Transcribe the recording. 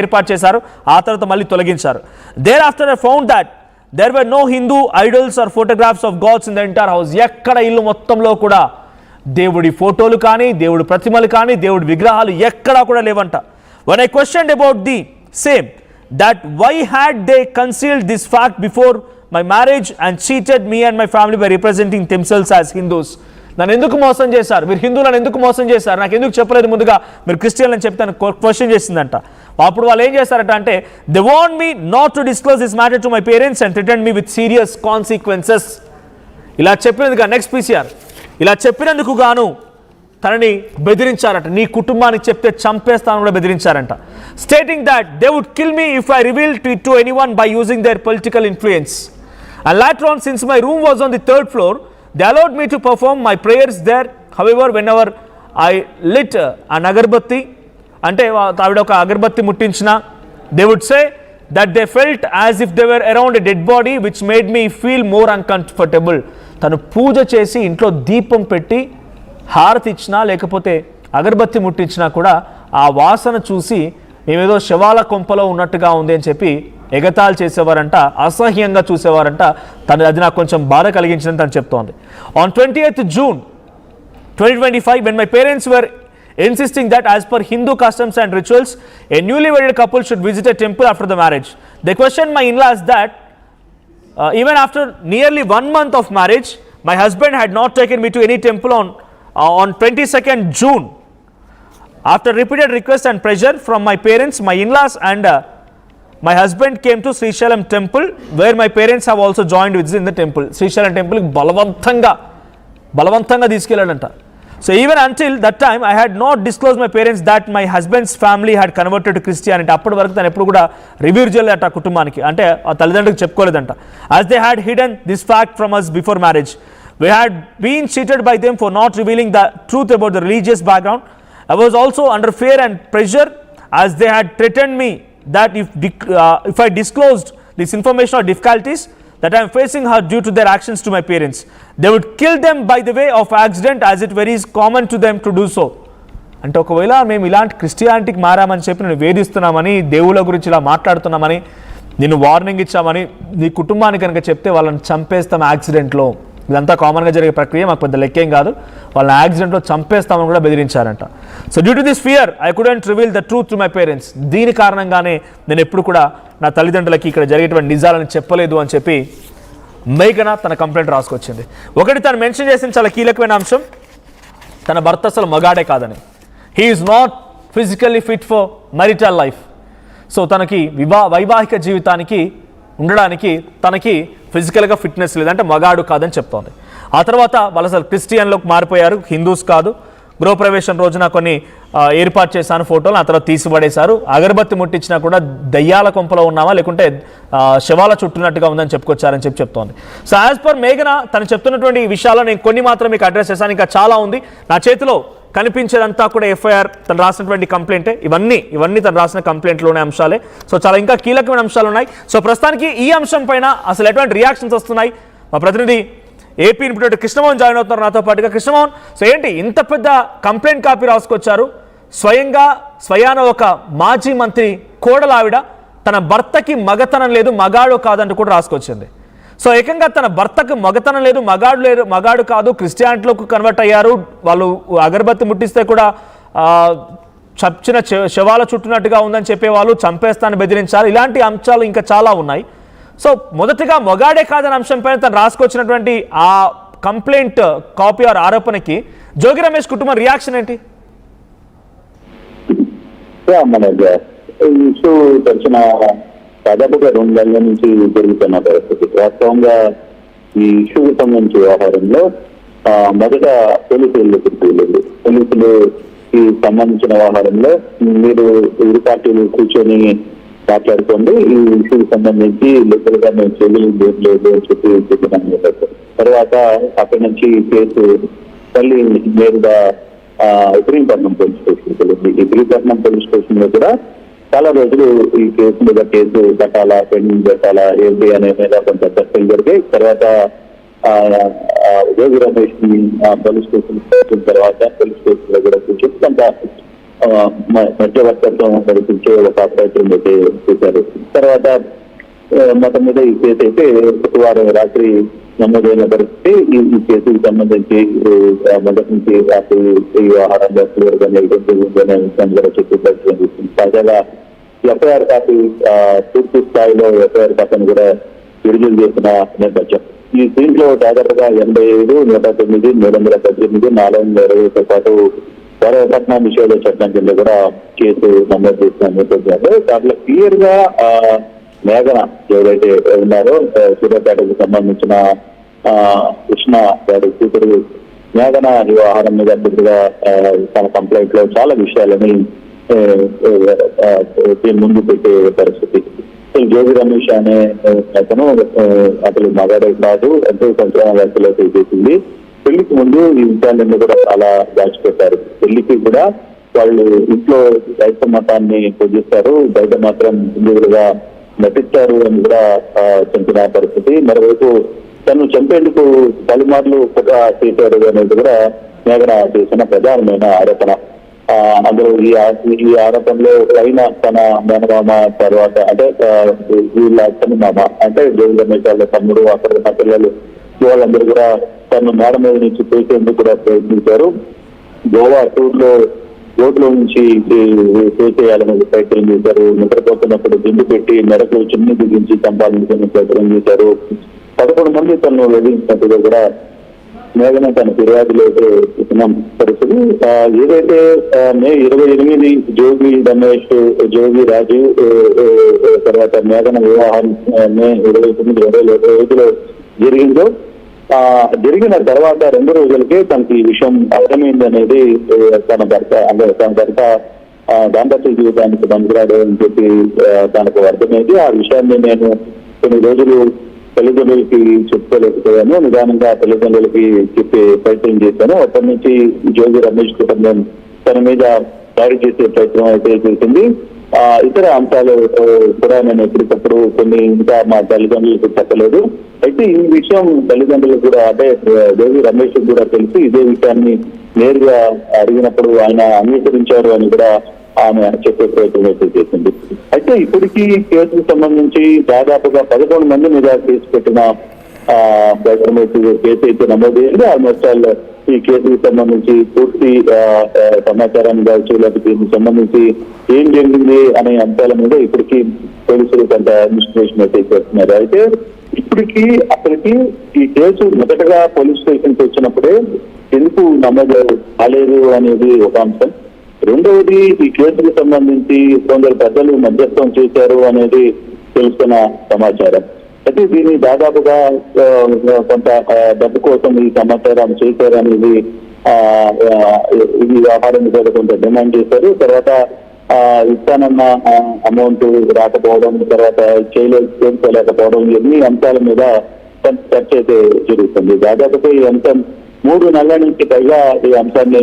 ఏర్పాటు చేశారు, ఆ తర్వాత మళ్ళీ తొలగించారు. Thereafter I found that there were no Hindu idols or photographs of gods in the entire house. ఎక్కడ ఇల్లు మొత్తంలో కూడా దేవుడి ఫోటోలు కానీ, దేవుడి ప్రతిమలు కానీ, దేవుడి విగ్రహాలు ఎక్కడా కూడా లేవంట. when I questioned about the same, that why had they concealed this fact before my marriage and cheated me and my family by representing themselves as Hindus. నన్ను ఎందుకు మోసం చేశారు, మీరు హిందువులను ఎందుకు మోసం చేశారు, నాకు ఎందుకు చెప్పలేదు ముందుగా, మీరు క్రిస్టియన్ అని చెప్తాను క్వశ్చన్ చేసిందంట. అప్పుడు వాళ్ళు ఏం చేశారట అంటే, they want me not to disclose this matter to my parents and threaten me with serious consequences. ఇలా చెప్పినందుకు నెక్స్ట్ పీసీఆర్ ఇలా చెప్పినందుకు గాను తనని బెదిరించారట. నీ కుటుంబానికి చెప్తే చంపేస్తాను కూడా బెదిరించారంట. Stating that they would kill me if I reveal to anyone by using their political influence. And later on, since my room was on the 3rd floor, they allowed me to perform my prayers there. However, whenever I lit an agarbatti, అంటే ఆవిడ ఒక అగరబత్తి ముట్టించిన, they would say that they felt as if they were around a dead body, which made me feel more uncomfortable. తను పూజ చేసి ఇంట్లో దీపం పెట్టి హారతి ఇచ్చినా లేకపోతే అగరబత్తి ముట్టించినా కూడా ఆ వాసన చూసి మేమేదో శవాల కొంపలో ఉన్నట్టుగా ఉంది అని చెప్పి ఎగతాళి చేసేవారంట, అసహ్యంగా చూసేవారంట. అది నాకు కొంచెం బాధ కలిగించిందని తను చెప్తోంది. On 20th June 2025, when my parents were insisting that as per Hindu customs and rituals, a newly wedded couple should visit a temple after the marriage, they questioned my in-laws that even after nearly 1 month of marriage, my husband had not taken me to any temple on 22nd June. After repeated requests and pressure from my parents, my in-laws and my husband came to Srisailam temple, where my parents have also joined with in the temple. Srisailam temple బలవంతంగా తీసుకెళ్ళాడంట. So even until that time, I had not disclosed my parents that my husband's family had converted to Christianity. అప్పటి వరకు తను ఎప్పుడు కూడా reveal చేయలేదట కుటుంబానికి, అంటే ఆ తల్లిదండ్రులకు చెప్పుకోలేదంట. As they had hidden this fact from us before marriage, we had been cheated by them for not revealing the truth about the religious background. I was also under fear and pressure, as they had threatened me that if I disclosed this information or difficulties that I am facing her due to their actions to my parents, they would kill them by the way of accident, as it very is common to them to do so. అంటే ఒకవేళ మేము ఇలాంటి క్రిస్టియానిటీకి మారామని చెప్పి నేను వేధిస్తున్నామని, దేవుళ్ళ గురించి ఇలా మాట్లాడుతున్నామని, నేను వార్నింగ్ ఇచ్చామని నీ కుటుంబానికి కనుక చెప్తే వాళ్ళని చంపేస్తాం యాక్సిడెంట్లో. ఇదంతా కామన్గా జరిగే ప్రక్రియ, మాకు పెద్ద లెక్కేం కాదు, వాళ్ళని యాక్సిడెంట్లో చంపేస్తామని కూడా బెదిరించారంట. So due to this fear I couldn't reveal the truth to my parents. దీని కారణంగానే నేను ఎప్పుడు కూడా నా తల్లిదండ్రులకి ఇక్కడ జరిగేటువంటి నిజాలను చెప్పలేదు అని చెప్పి మేఘన తన కంప్లైంట్ రాసుకొచ్చింది. ఒకటి తను మెన్షన్ చేసిన చాలా కీలకమైన అంశం, తన భర్త అసలు మగాడే కాదని. He is not physically fit for marital life. So తనకి వైవాహిక జీవితానికి ఉండడానికి తనకి ఫిజికల్గా ఫిట్నెస్ లేదంటే మగాడు కాదని చెప్తోంది. ఆ తర్వాత వాళ్ళు అసలు క్రిస్టియన్లోకి మారిపోయారు, హిందూస్ కాదు. గృహప్రవేశం రోజున కొన్ని ఏర్పాటు చేశాను ఫోటోలు, ఆ తర్వాత తీసిపడేశారు. అగరబత్తి ముట్టించినా కూడా దయ్యాల కొంపలో ఉన్నామా లేకుంటే శవాల చుట్టున్నట్టుగా ఉందని చెప్పుకొచ్చారని చెప్తోంది. సో యాజ్ పర్ మేఘన తను చెప్తున్నటువంటి విషయాలు నేను కొన్ని మాత్రం మీకు అడ్రస్ చేశాను, ఇంకా చాలా ఉంది. నా చేతిలో కనిపించేదంతా కూడా ఎఫ్ఐఆర్ తను రాసినటువంటి కంప్లైంటే. ఇవన్నీ తను రాసిన కంప్లైంట్లోనే అంశాలే. సో చాలా ఇంకా కీలకమైన అంశాలు ఉన్నాయి. సో ప్రస్తుతానికి ఈ అంశం పైన అసలు ఎటువంటి రియాక్షన్స్ వస్తున్నాయి, మా ప్రతినిధి ఏపీ ఇన్పుట్ కృష్ణమోహన్ జాయిన్ అవుతున్నారు నాతో పాటుగా. కృష్ణమోహన్, సో ఏంటి ఇంత పెద్ద కంప్లైంట్ కాపీ రాసుకొచ్చారు? స్వయాన ఒక మాజీ మంత్రి కోడలావిడ తన భర్తకి మగతనం లేదు, మగాడు కాదంటూ కూడా రాసుకొచ్చింది. సో ఏకంగా తన భర్తకు మగతనం లేదు, మగాడు కాదు, క్రిస్టియానిటీలోకి కన్వర్ట్ అయ్యారు, వాళ్ళు అగరబత్తి ముట్టిస్తే కూడా చచ్చిన శవాల చుట్టున్నట్టుగా ఉందని చెప్పేవాళ్ళు, చంపేస్తానని బెదిరించారు. ఇలాంటి అంశాలు ఇంకా చాలా ఉన్నాయి. సో మొదటిగా మొగాడే కాదని అంశంపైన తను రాసుకొచ్చినటువంటి ఆ complaint copy are ఆరోపణకి Jogi Ramesh కుటుంబం రియాక్షన్ ఏంటి? ఇష్యూ తెలిసిన దాదాపుగా 2 నెలల నుంచి జరుగుతున్న పరిస్థితి. వాస్తవంగా ఈ ఇష్యూకి సంబంధించి వ్యవహారంలో మొదట పోలీసులు వెళ్ళింది. పోలీసులుకి సంబంధించిన వ్యవహారంలో మీరు ఇరు పార్టీలు కూర్చొని మాట్లాడుకోండి, ఈ ఇష్యూకి సంబంధించి లీగల్ గా మేము చేయలేదు అని చెప్పి చెప్పినాను. తర్వాత అక్కడి నుంచి కేసు మళ్ళీ నేరుగా ఇబ్రహీంపట్నం పోలీస్ స్టేషన్కి వెళ్ళింది. ఇబ్రహీంపట్నం పోలీస్ స్టేషన్ లో కూడా చాలా రోజులు ఈ కేసు మీద కేసు కట్టాలా, పెండింగ్ పెట్టాలా ఏంటి అనే మీద కొంత చర్చలు జరిగాయి. తర్వాత జోగి రమేష్ ని పోలీస్ స్టేషన్ తర్వాత పోలీస్ స్టేషన్ లో కూడా కూర్చొని కొంత మధ్యవర్తత్వం నడిపించే ఒక ప్రయత్నం అయితే చేశారు. తర్వాత మొత్తం మీద ఈ కేసు అయితే శుక్రవారం రాత్రి నమోదైన పరిస్థితి. ఈ కేసుకు సంబంధించి మొదటి నుంచి రాత్రి ఈ వ్యవహారంలో కూడా చెప్పే ప్రయత్నం చేస్తుంది. తాజాగా ఎఫ్ఐఆర్ కాపీ పూర్తి స్థాయిలో ఎఫ్ఐఆర్ కాపీని కూడా విడుదల చేసిన నేపథ్యం. ఈ దీంట్లో దాదాపుగా 85, 109, 318, 420తో పాటు పట్టణ నిషేధ చట్టం కింద కూడా కేసు నమోదు చేసిన నేపథ్యంలో దాంట్లో క్లియర్ గా మేఘన ఎవరైతే ఉన్నారో సూర్యాపేటకు సంబంధించిన కృష్ణ గారి కూతురు మేఘన వ్యవహారం మీద పూర్తిగా తన కంప్లైంట్ లో చాలా విషయాలని ముందు పెట్టే పరిస్థితి. జోగి రమేష్ అనే అతను అసలు మగాడే కాదు, ఎంతో సంవత్సరాల వ్యాఖ్యలో చేసింది. పెళ్లికి ముందు ఈ విషయాలన్నీ కూడా చాలా దాచిపెట్టారు. పెళ్లికి కూడా వాళ్ళు ఇంట్లో క్రైస్తవ మతాన్ని పూజిస్తారు, బయట మాత్రం హిందువులుగా నటిస్తారు అని కూడా చెప్పిన పరిస్థితి. మరోవైపు తను చంపేందుకు పలుమార్లు కూడా చేశారు అనేది కూడా మేఘన చేసిన ప్రధానమైన ఆరోపణ. అందులో ఈ ఆరోపణలో పైన తన మేనమామ తర్వాత అంటే వీళ్ళ అతని మామ అంటే జోగి రమేష్ వాళ్ళ తమ్ముడు అక్కడ ఉన్న పిల్లలు వాళ్ళందరూ కూడా తను మేడ మీద నుంచి తోసేందుకు కూడా ప్రయత్నించారు. గోవా టూర్ లో రోడ్లో నుంచి తోసేయాలని ప్రయత్నం చేశారు. నిద్రపోతున్నప్పుడు దిండు పెట్టి మెడకు చిన్ని బిగించి చంపాలని ప్రయత్నం చేశారు. 11 మంది తను వేధించినట్టుగా కూడా మేఘన తన ఫిర్యాదులో ఇచ్చిన పరిస్థితి. ఏదైతే మే 28 జోగి రమేష్, జోగి రాజు తర్వాత మేఘన వివాహం మే 29, 2025లో జరిగిందో జరిగిన తర్వాత 2 రోజులకే తనకి ఈ విషయం అర్థమైంది అనేది తన భర్త దాంపత్య జీవితానికి పనికిరాడు అని చెప్పి తనకు అర్థమైంది. ఆ విషయాన్ని నేను కొన్ని రోజులు తల్లిదండ్రులకి చెప్పుకోలేకపోయాను, నిదానంగా తల్లిదండ్రులకి చెప్పే ప్రయత్నం చేశాను. అప్పటి నుంచి జోగి రమేష్ కుటుంబం తన మీద దాడి చేసే ప్రయత్నం అయితే చేసింది. ఇతర అంశాలు కూడా నేను ఎప్పటికప్పుడు కొన్ని ఇంకా మా తల్లిదండ్రులకు చెప్పలేదు. అయితే ఈ విషయం తల్లిదండ్రులకు కూడా అంటే జోగి రమేష్ కూడా తెలిసి ఇదే విషయాన్ని నేరుగా అడిగినప్పుడు ఆయన అంగీకరించారు అని కూడా ఆమె చెప్పే ప్రయత్నం అయితే చేసింది. అయితే ఇప్పటికీ కేసుకు సంబంధించి దాదాపుగా 11 మంది మీద కేసు పెట్టిన కేసు అయితే నమోదైంది. ఆల్మోస్ట్ ఈ కేసుకు సంబంధించి పూర్తి సమాచారాన్ని కావచ్చు, లేకపోతే దీనికి సంబంధించి ఏం జరిగింది అనే అంశాల మీద ఇప్పటికీ పోలీసులు కొంత ఇన్వెస్టిగేషన్ అయితే చేస్తున్నారు. అయితే ఇప్పటికీ అక్కడికి ఈ కేసు మొదటగా పోలీస్ స్టేషన్కి వచ్చినప్పుడే ఎందుకు నమోదు కాలేదు అనేది ఒక అంశం. రెండవది ఈ కేసుకు సంబంధించి కొందరు పెద్దలు మధ్యస్థం చేశారు అనేది తెలుస్తున్న సమాచారం. అయితే దీన్ని దాదాపుగా కొంత డబ్బు కోసం ఈ సమాచారం చేశారు అనేది ఈ వ్యవహారం మీద కొంత డిమాండ్ చేశారు. తర్వాత ఇస్తానన్న అమౌంట్ రాకపోవడం, తర్వాత చేసుకోలేకపోవడం, ఇవన్నీ అంశాల మీద చర్చ అయితే జరుగుతుంది. దాదాపుగా ఈ అంశం 3 నెలల నుంచి పైగా ఈ అంశాన్ని